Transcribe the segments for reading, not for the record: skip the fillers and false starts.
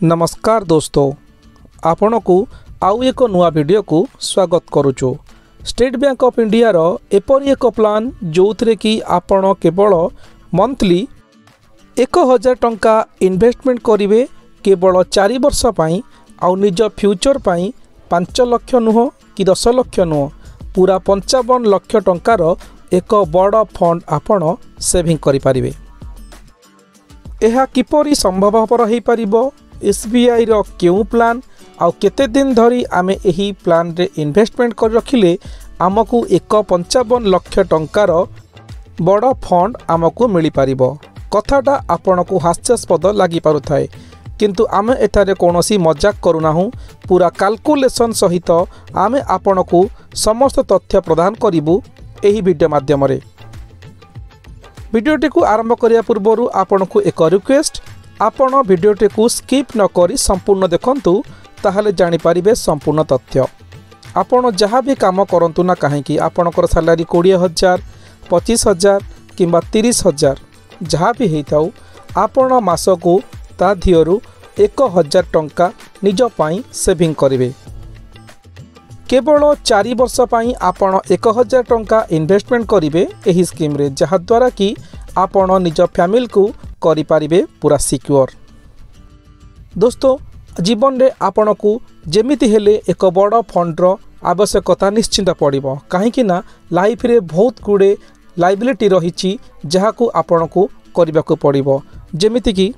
नमस्कार दोस्तों, आपण को आउ एक नुआ वीडियो को स्वागत करुचु। स्टेट बैंक ऑफ इंडिया रो एपरी एक प्लान जो थे कि आपण केवल मंथली 1000 टंका इन्वेस्टमेंट करेंगे केवल 4 वर्ष पाई आउ निज फ्यूचर पाई 5 लाख नुह कि 10 लाख नुह पूरा 55 लाख टंकार एक बड़ फंड आपण सेविंग करें। यह किपरि संभवपर हो पारिबो? एसबीआई रो क्यों प्लान आउ केते दिन धरी आमे एही प्लान रे इन्वेस्टमेंट कर रखिले आमको 55 लाख टंकार बड़ फंड आमको मिल पारिबो। कथाटा आपण को हास्यास्पद लगी पारुथाए, किंतु आमे एठारे कोनोसी मजाक करूनाहु। पूरा कैलकुलेशन सहित आमे आपण को समस्त तथ्य प्रदान करिबु एही वीडियो माध्यम रे। वीडियोटी को आरंभ करिया पूर्व आपण को एक रिक्वेस्ट, आपण वीडियोटी को स्किप न करी संपूर्ण देखंतु, ताहले जानि पारिबे संपूर्ण तथ्य। आपण जहाँ भी काम करंतु ना कहीं आपणकर सैलरी 20,000 25,000 किंबा 30,000 जहाँ भी होता आपण मास को ता धियरु 1,000 टंका निज पाई सेविंग करेंगे। केवल 4 वर्ष पाई आपण 1,000 टंका इन्वेस्टमेंट करेंगे एही स्कीम रे, जहा द्वारा कि आपण निज फैमिली को करि पारिबे पूरा सिक्योर। दोस्तों, जीवन में आपण को जेमिति हेले एक बड़ फंडर आवश्यकता निश्चिंत पड़िबो, कहीं ना लाइफ रे बहुत गुड़े लाइबिलिटी रही जहाँ को आपण को करने को पड़िबो। जेमिति कि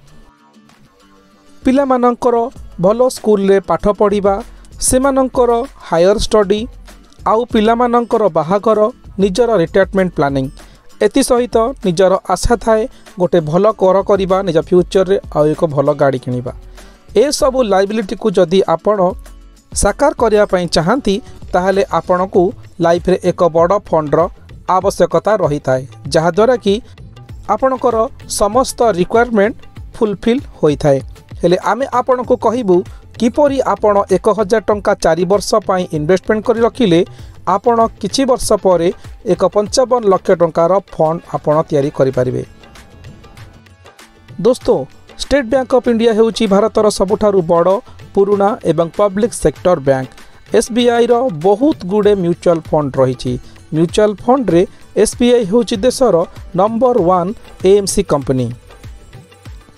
पिला मानकर भल स्कूल रे पाठ पढ़िबा, सेमानंकर हायर स्टडी आउ पिला मानकर बाहागर, निजर रिटायरमेंट प्लानिंग, एति सहित निजर आशा थाए गोटे भल कर करिबा निज फ्यूचर रे आउ एक भल गाड़ी किनिबा। ए सब लाइबिलिटी को जदि आपण साकार करिया पई चाहंती ताहले आपण को लाइफ रे एक बड़ फंडर आवश्यकता रही थाए, जहा द्वारा कि आपणकर समस्त रिक्वायरमेंट फुलफिल होई थाए। हेले आमे आपण को कहिबु किपरि आपण 1,000 टंका 4 वर्ष पाई इन्वेस्टमेंट करि रखिले आपण किछि वर्ष परे एक 55 लाख टंकार फंड आपण तैयारी करि पारिबे। दोस्तों, स्टेट बैंक ऑफ इंडिया हेउची भारतर सबुठारु बड़ पुराना एवं पब्लिक सेक्टर बैंक। एसबीआई रो बहुत गुड़े म्यूचुअल फंड रही। म्यूचुअल फंड रे एसबीआई हेउची देशर नंबर 1 एएमसी कंपनी।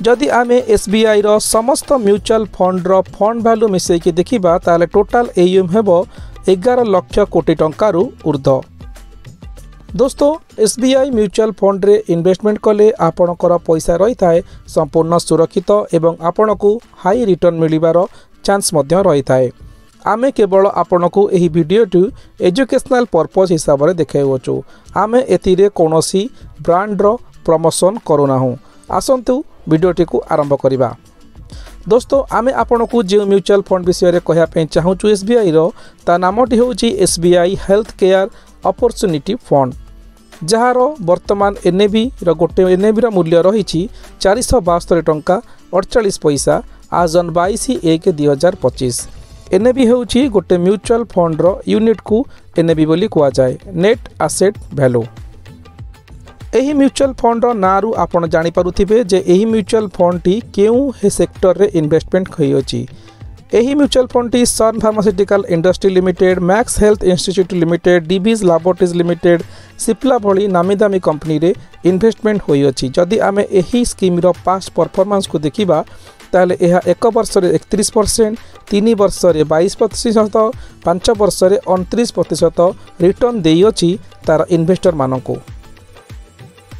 जदि आमे एसबीआई रो समस्त म्यूचुअल फंड रो फंड वैल्यू मिसेई कि देखिबा ताले टोटल एयूएम हेबो 11 लाख कोटी टंकारु ऊर्ध्व। दोस्तों, एसबीआई म्यूचुअल फंड रे इन्वेस्टमेंट कले आपणकर पैसा रही थाए संपूर्ण सुरक्षित एवं आपण को हाई रिटर्न मिलिबार चांस मध्य रही थाए। आमे केवल आपण को एही वीडियोटी एजुकेशनल पर्पस हिसाब रे देखाइबोचु। आमे एथिरे कोनोसी ब्रांड रो प्रमोशन करूनाहु। आसंतु वीडियोटी को आरंभ करिबा। दोस्तों, आमे आपण को जो म्यूचुअल फंड विषय रे कहया पे चाहूचु एसबीआई रो ता नामटी होची SBI health care opportunity fund, jar वर्तमान एनएबी रो गोटे एनएबी रो मूल्य रही 472 टंका 48 पैसा आज ऑन 22/1/2025। एनएबी होची गोटे म्यूचुअल फंड रो यूनिट को एनएबी बोली कुआ जाए, नेट एसेट वैल्यू। एही म्यूचुअल फंड नारू आपण जानि पारुथिबे जे एही म्यूचुअल फंड टी केउ हे सेक्टर रे इन्वेस्टमेंट होई अछि। एही म्यूचुअल फंड टी Sun pharmaceutical industry limited, Max health institute limited, Divi's laboratories limited, Cipla भली नामी दामी कंपनी रे इन्वेस्टमेंट होई अछि। जदि आमे एही स्कीम रो पास्ट परफॉर्मेंस को देखिबा ताले एहा 1 वर्ष रे 31%, 3 वर्ष रे 22%, 5 वर्ष रे 29% रिटर्न देई अछि तार इन्वेस्टर मानको।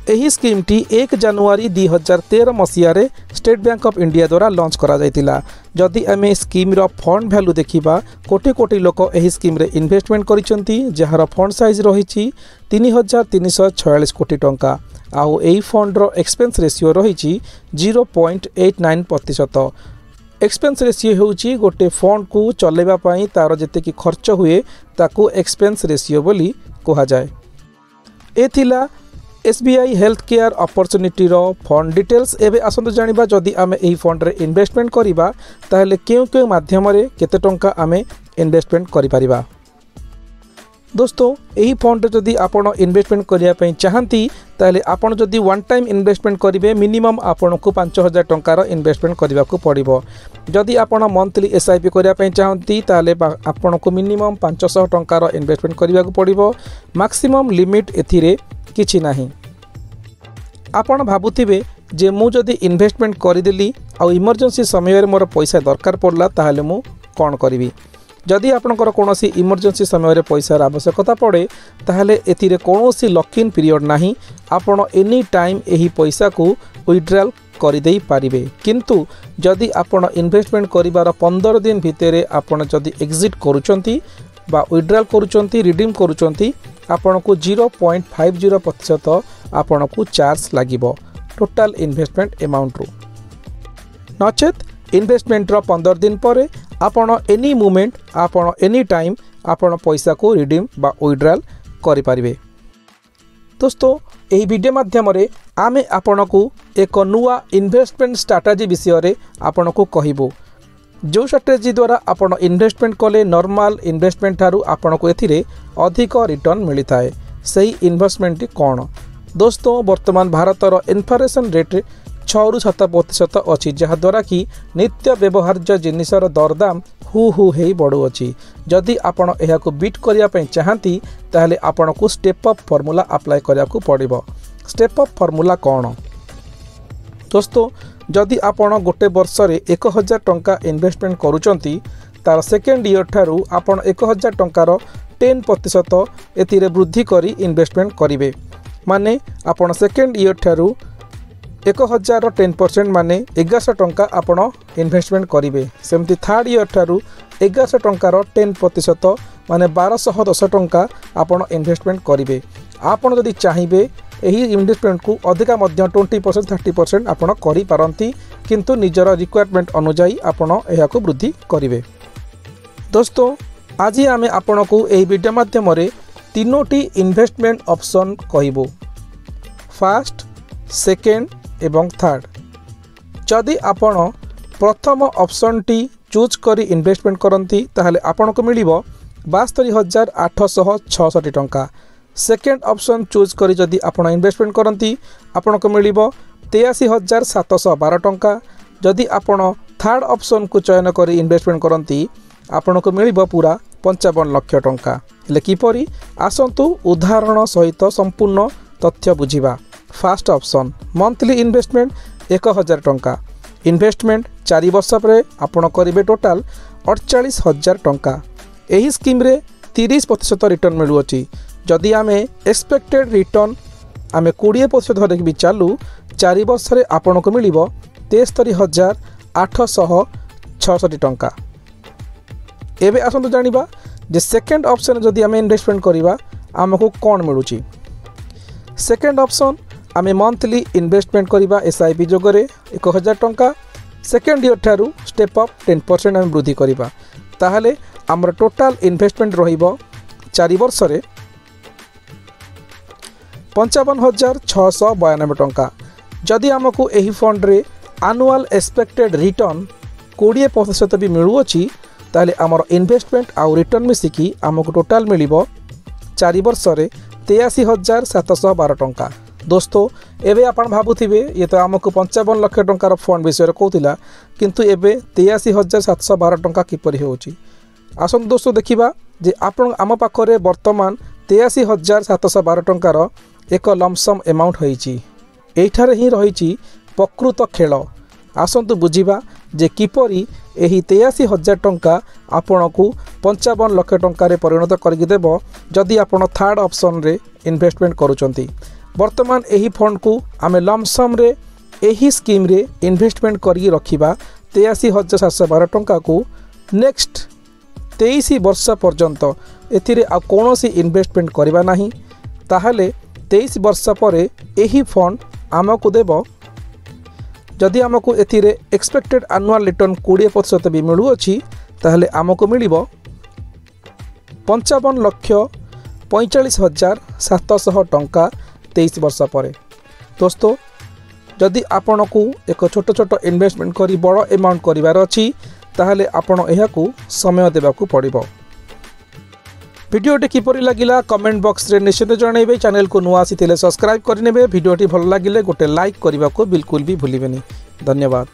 एही स्कीम टी 1 जनवरी 2013 मसीह रे स्टेट बैंक ऑफ इंडिया द्वारा लॉन्च करा जायतिला। जदि आमे स्कीम रो फंड वैल्यू देखिबा कोटी कोटी लोक एही स्कीम रे इन्वेस्टमेंट करिसंती, जहार फंड साइज रही 3,346 कोटी टंका। आउ एही फंड रो एक्सपेंस रेशियो रही 0.89%। एक्सपेंस रेशियो होची गोटे फंड को चलेबा पई तार जते कि खर्च हुए ताकू एक्सपेंस रेशियो बोली कहा जाए। एथिला एसबीआई हेल्थ केयर अपॉर्चुनिटी रो फंड डिटेल्स। एबे आसंतु जानिबा जदि आमे एही फंड रे इन्वेस्टमेंट करिबा ताहले केउ केउ माध्यम रे केते टंका आमे इन्वेस्टमेंट करि परिबा। दोस्तों यही फंड जदि आपण इन्वेस्टमेंट करने चाहती ताले आपण जदि वन टाइम इन्वेस्टमेंट करेंगे मिनिमम आपन को 5000 टंकार इन्वेस्टमेंट करने को पड़ो। जदि आपण मंथली SIP करने चाहती ताले आपन को मिनिमम 500 टंकार इन्वेस्टमेंट करने को पड़ो। मैक्सिमम लिमिट एथिरे किछि नाही। आपण भाबुथिबे जे मु जदि इन्वेस्टमेंट करदेली आ इमरजेंसी समय मोर पैसा दरकार पड़ला ताले मु कौन करी। जदि आपणकर कौन इमरजेंसी समय पैसार आवश्यकता पड़े ताहले एथिरे कौनसी लॉक इन पीरियड नाही। आपण एनी टाइम यही पैसा को विथड्रॉल करदे पारिबे। किंतु जदि आपण इन्वेस्टमेंट करिवार 15 दिन भितर आपण जदि एग्जिट करूचंती बा विथड्रॉल करूचंती रिडीम करूचंती आपण को 0.50% आपण को चार्ज लागिबो टोटल इन्वेस्टमेंट अमाउंट रु। नचेत इन्वेस्टमेंट रो 15 दिन पर आपण एनी मोमेंट आपण एनी टाइम आपण पैसा को रिडीम बा विथड्रॉल करि पारिबे। दोस्तों यही वीडियो माध्यम रे आमे आपण को एक नुआ इन्वेस्टमेंट स्ट्रैटेजी विषय रे आपण को कहिबो। जो स्ट्रैटेजी द्वारा आपण इन्वेस्टमेंट कले नॉर्मल इन्वेस्टमेंट ठारू आपण को एथिरे अधिक रिटर्न मिलता है। सही इन्वेस्टमेंट कौन? दोस्तों वर्तमान भारतर इन्फ्लेशन रेट 6 ରୁ 7% अच्छी जहाद्वारा कि नित्य व्यवहार्य जिनिसर दरदाम हु हे बढ़ुअछि। जदि आपण एहाको बीट करिया चाहती ताहले आपण को स्टेप अप फॉर्मूला अप्लाई करिया को पड़िबो। स्टेप अप फॉर्मूला कौन? दोस्तों जदि आपण गोटे वर्ष रे 1000 टंका इन्वेस्टमेंट करूचंती तार सेकेंड ईयर ठारू आपण 1000 टंकार 10% एथिरे वृद्धि करी इन्वेस्टमेंट करिवे। माने आपण सेकेंड ईयर ठारू 1000 10% माने 1100 टंका आपण इन्वेस्टमेंट करिवे। सेमती थर्ड ईयर ठारू 1100 टंकार 10% माने 1210 टंका आपण इन्वेस्टमेंट करिवे। आपण जदि चाहिबे एही इन्वेस्टमेंट को अधिका मध्य 20% 30% आपण करि पारंती किंतु निजर रिक्वायरमेंट अनुसार आपण एहा को वृद्धि करिवे। दोस्तों आज आमे आपण को एही वीडियो माध्यम रे तीनोटी इन्वेस्टमेंट ऑप्शन कहिबो। फर्स्ट सेकेंड एवं थर्ड। जदि आपण प्रथम ऑप्शन टी चूज करी इन्वेस्टमेंट करंती ताहले आपण को मिलिबो 72,866 टंका। सेकेंड ऑप्शन चूज करी जदि आपण इन्वेस्टमेंट करंती आपण को मिलिबो 83,712 टंका। जदि आपण थर्ड ऑप्शन को चयन करी इन्वेस्टमेंट करंती आपण को मिलिबो पूरा 55 लाख टंका। हेले किपरि आसंतु उदाहरण सहित संपूर्ण तथ्य बुझिबा। फर्स्ट ऑप्शन मंथली इन्वेस्टमेंट 1000 टंका। इन्वेस्टमेंट 4 वर्ष पर आपण करिवे टोटाल 48,000 टंका। एही स्कीम रे 30% रिटर्न मिलुअछि। जदि आमे एक्सपेक्टेड रिटर्न आमे 20% धरे भी चालू 4 वर्ष रे आपण को मिलिबो 73,866 टंका। एबे आसंतु जानिबा जे सेकेंड ऑप्शन जदि आमे इन्वेस्टमेंट करिबा आमको कोन मिलुछि। सेकेंड ऑप्शन आमे मंथली इन्वेस्टमेंट करिबा SIP जोगरे 1000 टंका। सेकेंड ईयर ठारू स्टेप अप 10% आमे वृद्धि करिबा ताहले हमर टोटल इन्वेस्टमेंट रहिबो 4 वर्ष रे 55,692 टंका। जदि आमको एही फंड रे एनुअल एक्सपेक्टेड रिटर्न 20% भी मिलुअछि ताहले हमर इन्वेस्टमेंट आउ रिटर्न मिसिकी आमको टोटल मिलिबो 4 वर्ष रे 83,712 टंका। दोस्तों एबे आपण भाबुथिबे ये तो आमको 55 लाख टंकार फंड विषय कहूला किंतु एबे 83,712 टंका किपरि होउछि। आसन दोस्तों देखिबा जे आपण आम पाखरे वर्तमान 83,712 टंकार एक लमसम अमाउंट होइछि। एठारे ही रहिछि प्रकृत खेल। आसंतु बुझिबा जे किपरि एही 83,000 टंका आपण को 55 लाख टंकार परिणत करके देबो जदि आपण थर्ड ऑप्शन रे इन्वेस्टमेंट करूचंती। वर्तमान एही फंड को आमे लमसम रे एही स्कीम रे इन्वेस्टमेंट करी रखिबा 83,712 टंका को नेक्स्ट 23 वर्ष पर्यंत एथिरे आ कोनोसी इन्वेस्टमेंट करबा नाही ताहले 23 वर्ष परे एही फंड आमको देबो। जदि आमको एथिरे एक्सपेक्टेड एनुअल रिटर्न 20% भी मिलुअछि ताहले आमको मिलिबो 55,45,700 टंका 23 वर्ष पर। दोस्तों जदि आपण को एक छोट छोट इन्वेस्टमेंट करी बड़ अमाउंट करिवार अछि ताहले आपण एहाकू समय देबाकू पड़िबो। भिडियोटी किपरि लागिला कमेंट बॉक्स रे निश्चित जणाइबे। चैनल को नुआ आसीथिले सब्सक्राइब करनेबे। भिडियोटी भल लागिले गोटे लाइक करने को बिल्कुल भी भूलिबेनी। धन्यवाद।